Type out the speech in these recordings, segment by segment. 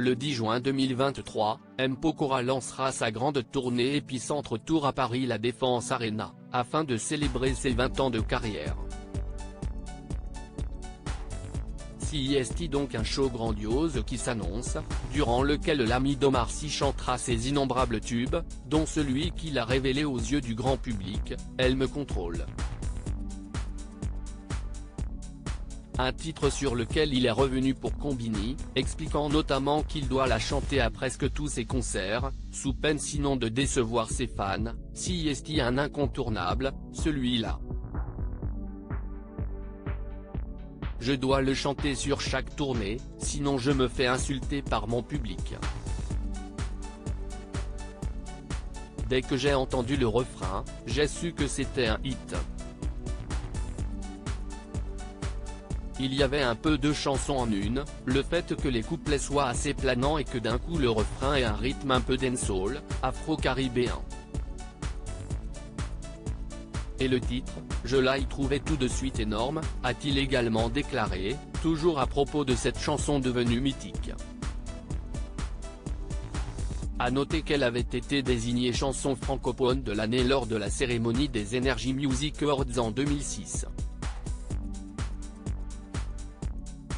Le 10 juin 2023, M. Pokora lancera sa grande tournée Épicentre Tour à Paris La Défense Arena, afin de célébrer ses 20 ans de carrière. CIST donc un show grandiose qui s'annonce, durant lequel l'ami d'Omar Sy chantera ses innombrables tubes, dont celui qu'il a révélé aux yeux du grand public, Elle me contrôle. Un titre sur lequel il est revenu pour Combini, expliquant notamment qu'il doit la chanter à presque tous ses concerts, sous peine sinon de décevoir ses fans. CIST un incontournable, celui-là. Je dois le chanter sur chaque tournée, sinon je me fais insulter par mon public. Dès que j'ai entendu le refrain, j'ai su que c'était un hit. Il y avait un peu de chanson en une, le fait que les couplets soient assez planants et que d'un coup le refrain ait un rythme un peu dancehall, afro-caribéen. Et le titre, je l'ai trouvé tout de suite énorme, a-t-il également déclaré, toujours à propos de cette chanson devenue mythique. À noter qu'elle avait été désignée chanson francophone de l'année lors de la cérémonie des Energy Music Awards en 2006.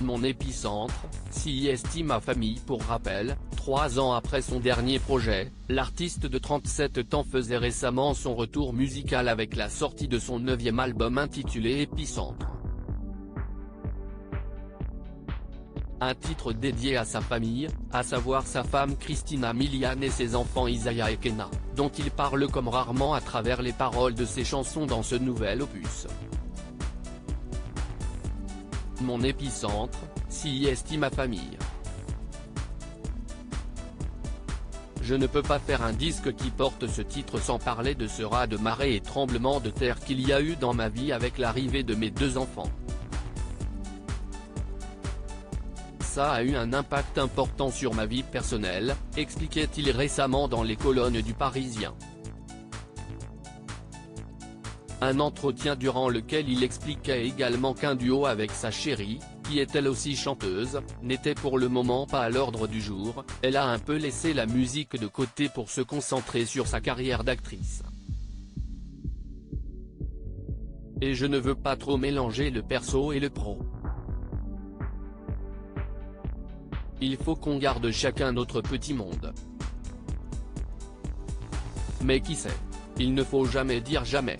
Mon épicentre, CIST ma famille. Pour rappel, 3 ans après son dernier projet, l'artiste de 37 ans faisait récemment son retour musical avec la sortie de son 9e album intitulé Épicentre. Un titre dédié à sa famille, à savoir sa femme Christina Milian et ses enfants Isaiah et Kenna, dont il parle comme rarement à travers les paroles de ses chansons dans ce nouvel opus. Mon épicentre, CIST ma famille. Je ne peux pas faire un disque qui porte ce titre sans parler de ce raz de marée et tremblement de terre qu'il y a eu dans ma vie avec l'arrivée de mes 2 enfants. Ça a eu un impact important sur ma vie personnelle, expliquait-il récemment dans les colonnes du Parisien. Un entretien durant lequel il expliquait également qu'un duo avec sa chérie, qui est elle aussi chanteuse, n'était pour le moment pas à l'ordre du jour. Elle a un peu laissé la musique de côté pour se concentrer sur sa carrière d'actrice. Et je ne veux pas trop mélanger le perso et le pro. Il faut qu'on garde chacun notre petit monde. Mais qui sait? Il ne faut jamais dire jamais.